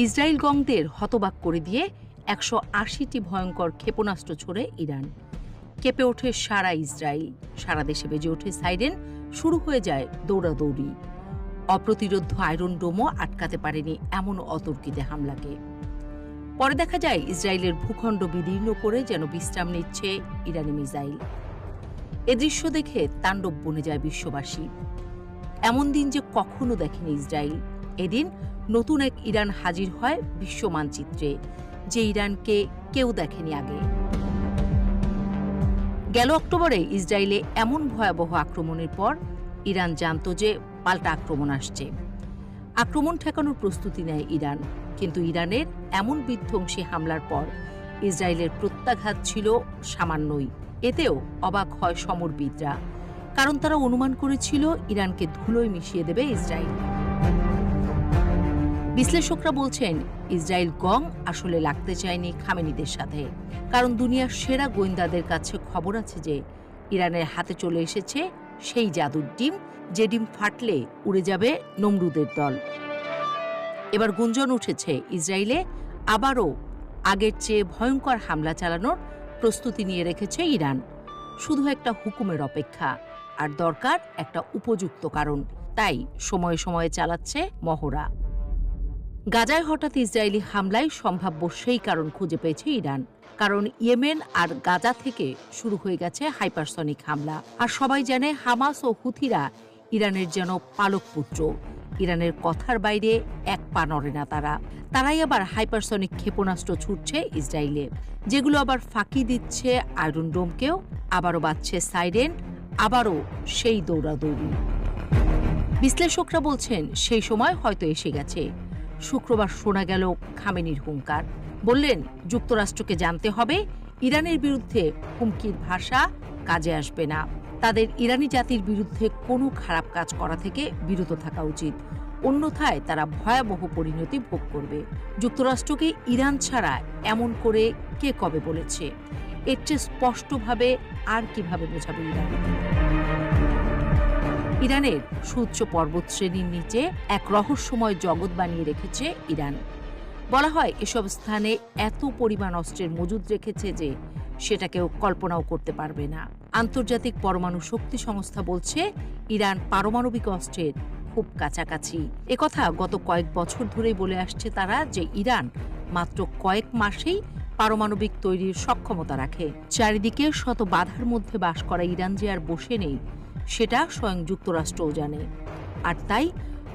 Israel গংদের হতবাক করে দিয়ে ১৮০টি ভয়ঙ্কর ক্ষেপণাস্ত্র ছোড়ে ইরান। কেঁপে ওঠে সারা ইসরায়েল, সারা দেশে বেজে ওঠে সাইরেন, শুরু হয়ে যায় দৌড়াদৌড়ি। অপ্রতিরোধ্য আয়রন ডোমও আটকাতে পারেনি এমন অতর্কিতে হামলাকে। পরে দেখা যায় ইসরায়েলের ভূখণ্ড বিদীর্ণ করে যেন বিশ্রাম নিচ্ছে ইরানি মিসাইল। এ দৃশ্য দেখে তাণ্ডব বনে যায় বিশ্ববাসী। এমন দিন যে কখনো দেখেনি ইসরায়েল। এদিন নতুন এক ইরান হাজির হয় বিশ্ব মানচিত্রে, যে ইরানকে কেউ দেখেনি আগে। গেল অক্টোবরে ইসরায়েলে এমন ভয়াবহ আক্রমণের পর ইরান জানত যে পাল্টা আক্রমণ আসছে। আক্রমণ ঠেকানোর প্রস্তুতি নেয় ইরান, কিন্তু ইরানের এমন বিধ্বংসী হামলার পর ইসরায়েলের প্রত্যাঘাত ছিল সামান্যই। এতেও অবাক হয় সমরবিদরা, কারণ তারা অনুমান করেছিল ইরানকে ধুলোয় মিশিয়ে দেবে ইসরায়েল। বিশ্লেষকরা বলছেন ইসরায়েল গং আসলে লাগতে চায়নি খামেনিদের সাথে, কারণ দুনিয়ার সেরা গোয়েন্দাদের কাছে খবর আছে যে ইরানের হাতে চলে এসেছে সেই জাদুর ডিম, যে ডিম ফাটলে উড়ে যাবে নমরুদের দল। এবার গুঞ্জন উঠেছে ইসরায়েলে আবারও আগের চেয়ে ভয়ঙ্কর হামলা চালানোর প্রস্তুতি নিয়ে রেখেছে ইরান। শুধু একটা হুকুমের অপেক্ষা, আর দরকার একটা উপযুক্ত কারণ। তাই সময়ে সময়ে চালাচ্ছে মহড়া। গাজায় হঠাৎ ইসরায়েলি হামলায় সম্ভাব্য সেই কারণ খুঁজে পেয়েছে ইরান, কারণ ইয়েমেন আর গাজা থেকে শুরু হয়ে গেছে হাইপারসনিক হামলা। আর সবাই জানে হামাস ও হুথিরা ইরানের যেন পালক পুত্র। ইরানের কথার বাইরে এক পা নড়ে না তারাই আবার হাইপারসনিক ক্ষেপণাস্ত্র ছুটছে ইসরায়েলে, যেগুলো আবার ফাঁকি দিচ্ছে আয়রন ডোমকেও। আবারও বাজছে সাইরেন, আবারও সেই দৌড়াদৌড়ি। বিশ্লেষকরা বলছেন সেই সময় হয়তো এসে গেছে। শুক্রবার শোনা গেল খামেনির হুঙ্কার। বললেন যুক্তরাষ্ট্রকে জানতে হবে ইরানের বিরুদ্ধে হুমকির ভাষা কাজে আসবে না। তাদের ইরানি জাতির বিরুদ্ধে কোনো খারাপ কাজ করা থেকে বিরত থাকা উচিত, অন্যথায় তারা ভয়াবহ পরিণতি ভোগ করবে। যুক্তরাষ্ট্রকে ইরান ছাড়া এমন করে কে কবে বলেছে? এর চেয়ে স্পষ্টভাবে আর কিভাবে বোঝাবে ইরান? ইরানের সুউচ্চ পর্বতশ্রেণীর নিচে এক রহস্যময় জগৎ বানিয়ে রেখেছে ইরান। বলা হয় এসব স্থানে এত পরিমাণ অস্ত্রের মজুদ রেখেছে যে সেটা কেউ কল্পনাও করতে পারবে না। আন্তর্জাতিক পরমাণু শক্তি সংস্থা বলছে ইরান পারমাণবিক অস্ত্রের খুব কাছাকাছি। একথা গত কয়েক বছর ধরেই বলে আসছে তারা, যে ইরান মাত্র কয়েক মাসেই পারমাণবিক তৈরির সক্ষমতা রাখে। চারিদিকে শত বাধার মধ্যে বাস করা ইরান যে আর বসে নেই, সেটা স্বয়ং যুক্তরাষ্ট্রও জানে। আর তাই